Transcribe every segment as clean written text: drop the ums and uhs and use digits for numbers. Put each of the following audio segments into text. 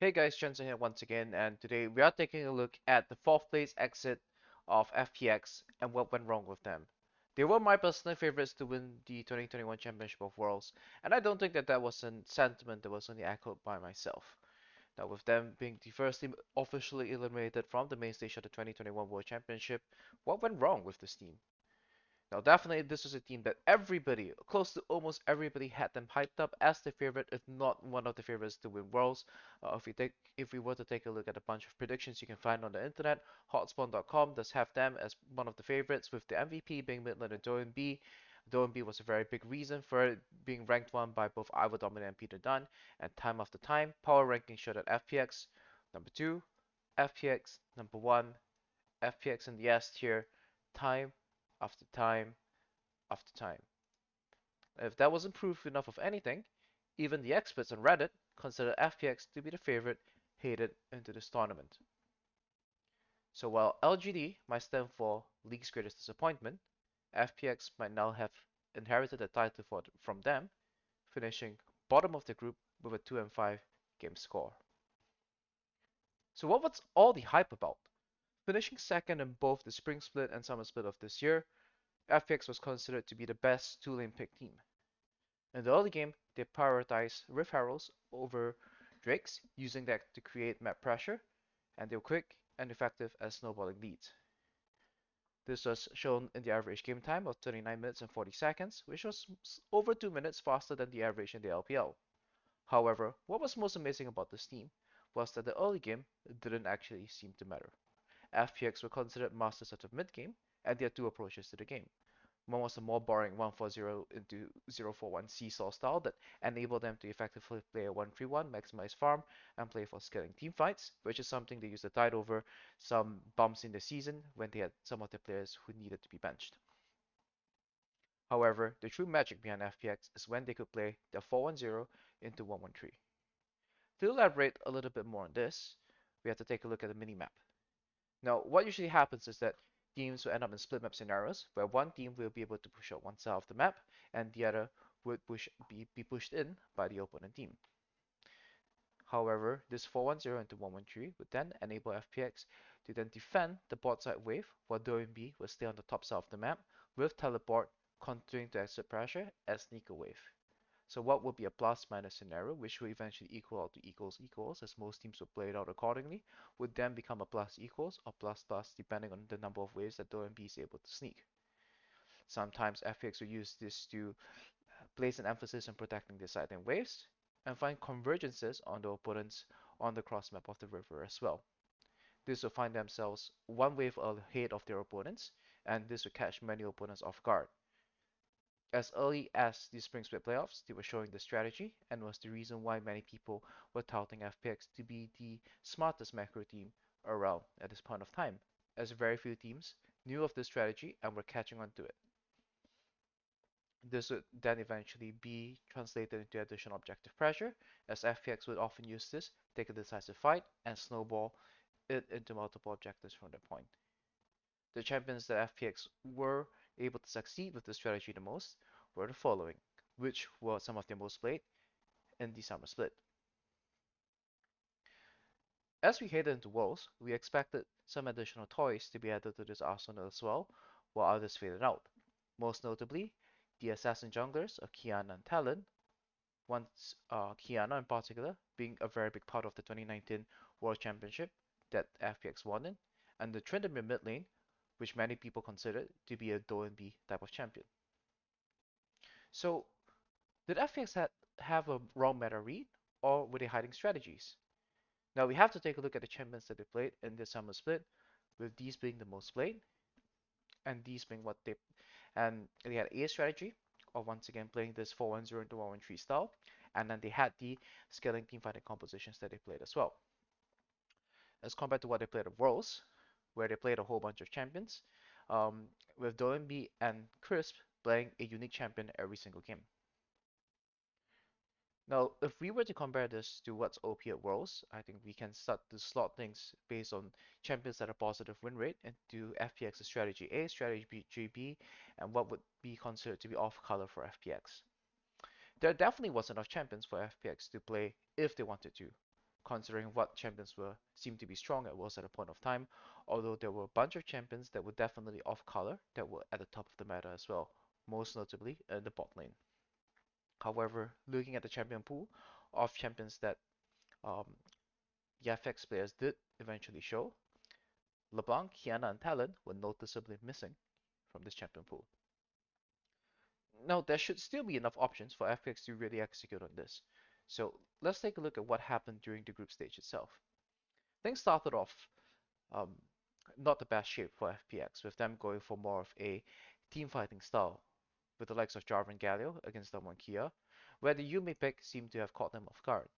Hey guys, Jensen here once again, and today we are taking a look at the fourth place exit of FPX and what went wrong with them. They were my personal favorites to win the 2021 Championship of Worlds, and I don't think that was a sentiment that was only echoed by myself. Now, with them being the first team officially eliminated from the main stage of the 2021 World Championship, what went wrong with this team? Now, definitely, this was a team that everybody, close to almost everybody, had them hyped up as the favorite, if not one of the favorites to win Worlds. If we were to take a look at a bunch of predictions you can find on the internet, Hotspot.com does have them as one of the favorites, with the MVP being Midland and DoNB. DoNB was a very big reason for it being ranked one by both Ivor Dominant and Peter Dunn, and time after time, power rankings showed that FPX number two, FPX number one, FPX in the S tier, time after time after time. If that wasn't proof enough of anything, even the experts on Reddit considered FPX to be the favorite headed into this tournament. So while LGD might stand for League's Greatest Disappointment, FPX might now have inherited the title from them, finishing bottom of the group with a 2-5 game score. So what was all the hype about? Finishing second in both the Spring Split and Summer Split of this year, FPX was considered to be the best two-lane pick team. In the early game, they prioritized Rift Heralds over Drakes, using that to create map pressure, and they were quick and effective as snowballing leads. This was shown in the average game time of 39 minutes and 40 seconds, which was over 2 minutes faster than the average in the LPL. However, what was most amazing about this team was that the early game didn't actually seem to matter. FPX were considered masters of the mid game, and they had two approaches to the game. One was a more boring 1-4-0 into 0-4-1 seesaw style that enabled them to effectively play a 1-3-1, maximize farm, and play for scaling teamfights, which is something they used to tide over some bumps in the season when they had some of the players who needed to be benched. However, the true magic behind FPX is when they could play the 4-1-0 into 1-1-3. To elaborate a little bit more on this, we have to take a look at the mini-map. Now, what usually happens is that teams will end up in split map scenarios where one team will be able to push out one side of the map and the other would be pushed in by the opponent team. However, this 4-1-0 into 1-1-3 would then enable FPX to then defend the bot side wave while DoNB will stay on the top side of the map with teleport continuing to exert pressure and sneak a wave. So what would be a plus-minus scenario, which will eventually equal out to equals, as most teams will play it out accordingly, would then become a plus equals or plus plus depending on the number of waves that DoNB is able to sneak. Sometimes FPX will use this to place an emphasis on protecting the side and waves, and find convergences on the opponents on the cross map of the river as well. This will find themselves one wave ahead of their opponents, and this will catch many opponents off guard. As early as the Spring Split playoffs, they were showing this strategy and was the reason why many people were touting FPX to be the smartest macro team around at this point of time, as very few teams knew of this strategy and were catching on to it. This would then eventually be translated into additional objective pressure, as FPX would often use this, take a decisive fight, and snowball it into multiple objectives from that point. The champions that FPX were able to succeed with this strategy the most were the following, which were some of their most played in the summer split. As we headed into Worlds, we expected some additional toys to be added to this arsenal as well, while others faded out. Most notably, the assassin junglers of Kiana and Talon, once Kiana in particular being a very big part of the 2019 World Championship that FPX won in, and the Tryndamere mid lane, which many people considered to be a DoNB type of champion. So, did FPX have a wrong meta read, or were they hiding strategies? Now we have to take a look at the champions that they played in this summer split, with these being the most played, and these being what they had A strategy, of once again playing this 4-1-0 into 1-1-3 style, and then they had the scaling teamfighting compositions that they played as well. As compared to what they played at Worlds, where they played a whole bunch of champions, with DoNB and Crisp playing a unique champion every single game. Now, if we were to compare this to what's OP at Worlds, I think we can start to slot things based on champions that are positive win rate into FPX's strategy A, strategy B, and what would be considered to be off color for FPX. There definitely was enough champions for FPX to play if they wanted to. considering what champions were seemed to be strong at was at a point of time, although there were a bunch of champions that were definitely off color that were at the top of the meta as well, most notably in the bot lane. However, looking at the champion pool of champions that um, the FX players did eventually show, LeBlanc, Kiana, and Talon were noticeably missing from this champion pool. Now, there should still be enough options for FPX to really execute on this. So let's take a look at what happened during the group stage itself. Things started off um, not the best shape for FPX, with them going for more of a team fighting style, with the likes of Jarvan Galio against the Kia, where the Yuumi pick seemed to have caught them off guard.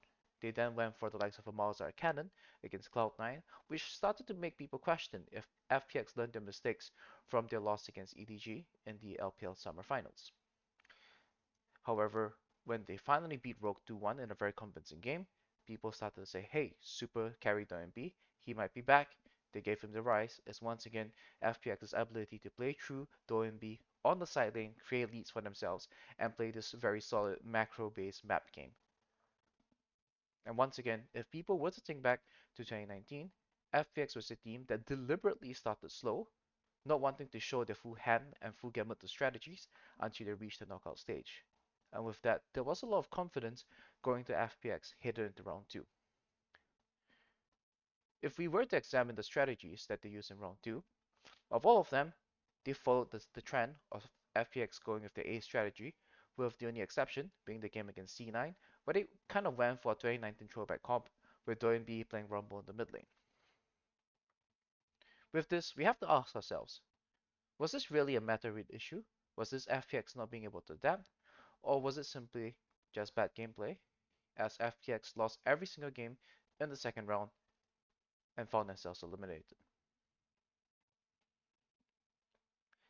They then went for the likes of a Malzahar Cannon against Cloud9, which started to make people question if FPX learned their mistakes from their loss against EDG in the LPL Summer Finals. However, when they finally beat Rogue 2-1 in a very convincing game, people started to say, hey, super carried OMB, he might be back. They gave him the rise as once again FPX's ability to play through the OMB on the side lane, create leads for themselves, and play this very solid macro-based map game. And once again, if people were to think back to 2019, FPX was a team that deliberately started slow, not wanting to show their full hand and full gamut of strategies until they reached the knockout stage. And with that, there was a lot of confidence going to FPX headed into round 2. If we were to examine the strategies that they used in round 2, of all of them, they followed the trend of FPX going with the A strategy, with the only exception being the game against C9, where they kind of went for a 2019 throwback comp, with DoNB playing Rumble in the mid lane. With this, we have to ask ourselves, was this really a meta read issue? Was this FPX not being able to adapt? Or was it simply just bad gameplay, as FPX lost every single game in the second round and found themselves eliminated?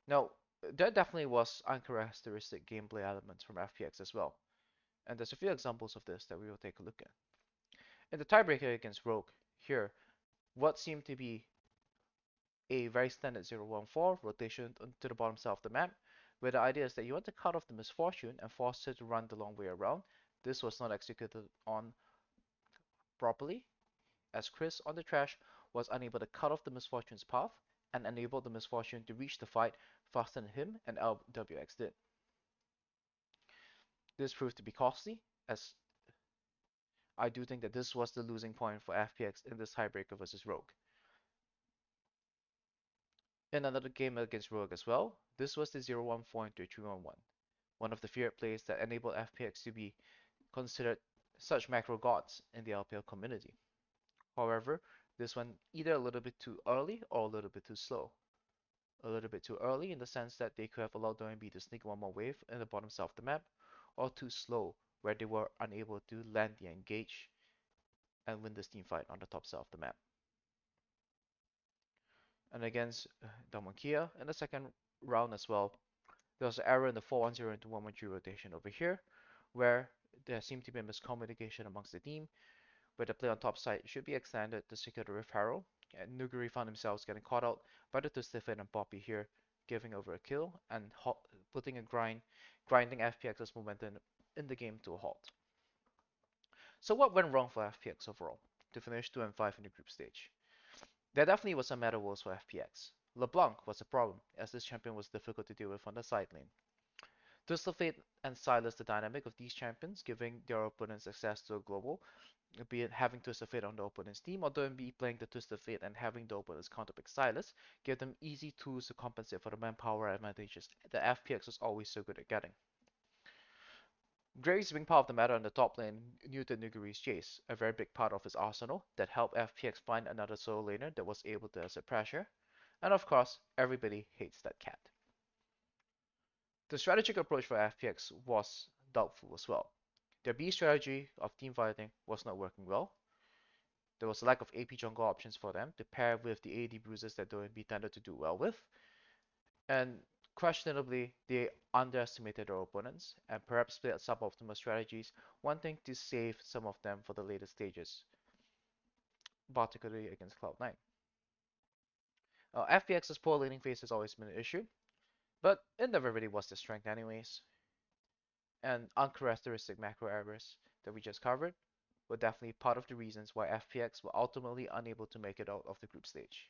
Now, there definitely was uncharacteristic gameplay elements from FPX as well, and there's a few examples of this that we will take a look at. In the tiebreaker against Rogue, here, what seemed to be a very standard 0-1-4 rotation to the bottom side of the map, where the idea is that you want to cut off the Misfortune and force it to run the long way around. This was not executed on properly, as Chris on the trash was unable to cut off the Misfortune's path and enable the Misfortune to reach the fight faster than him and LWX did. This proved to be costly, as I do think that this was the losing point for FPX in this tiebreaker versus Rogue. In another game against Rogue as well, this was the 0-1-4 into 3-1-1, one of the feared plays that enabled FPX to be considered such macro gods in the LPL community. However, this went either a little bit too early or a little bit too slow. A little bit too early in the sense that they could have allowed OMB to sneak one more wave in the bottom side of the map, or too slow where they were unable to land the engage and win this team fight on the top side of the map. And against Damonkia in the second round as well, there was an error in the 4-1-0 into 1-1-3 rotation over here, where there seemed to be a miscommunication amongst the team, where the play on top side should be extended to secure the Rift Harrow, and Nuguri found himself getting caught out by the Twisted Fate and Poppy here, giving over a kill and putting a grinding FPX's momentum in the game to a halt. So what went wrong for FPX overall to finish 2-5 in the group stage? There definitely was some meta woes for FPX. LeBlanc was a problem, as this champion was difficult to deal with on the side lane. Twisted Fate and Silas the dynamic of these champions, giving their opponents access to a global, be it having Twisted Fate on the opponent's team, or be playing the Twisted Fate and having the opponent's counterpick Silas, give them easy tools to compensate for the manpower advantages that FPX was always so good at getting. Graves being part of the meta on the top lane neutered Nuguri's chase, a very big part of his arsenal that helped FPX find another solo laner that was able to exert pressure, and of course, everybody hates that cat. The strategic approach for FPX was doubtful as well. Their B strategy of team fighting was not working well. There was a lack of AP jungle options for them to pair with the AD bruises that OMB tended to do well with. And questionably, they underestimated their opponents and perhaps played suboptimal strategies, wanting to save some of them for the later stages, particularly against Cloud9. FPX's poor laning phase has always been an issue, but it never really was their strength anyways. And uncharacteristic macro errors that we just covered were definitely part of the reasons why FPX were ultimately unable to make it out of the group stage.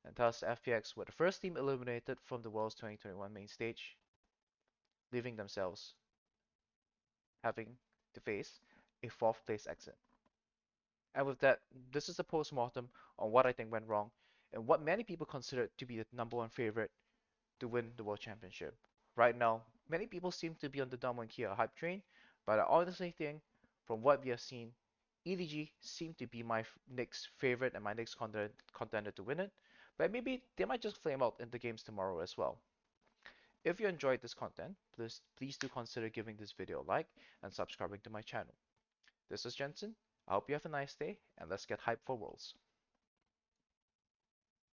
And thus, FPX were the first team eliminated from the World's 2021 main stage, leaving themselves having to face a fourth place exit. And with that, this is a post-mortem on what I think went wrong and what many people consider to be the number one favorite to win the World Championship. Right now, many people seem to be on the Dom and Kia hype train, but I honestly think from what we have seen, EDG seem to be my next favorite and my next contender to win it, but maybe they might just flame out in the games tomorrow as well. If you enjoyed this content, please do consider giving this video a like and subscribing to my channel. This is Jensen. I hope you have a nice day, and let's get hyped for Worlds.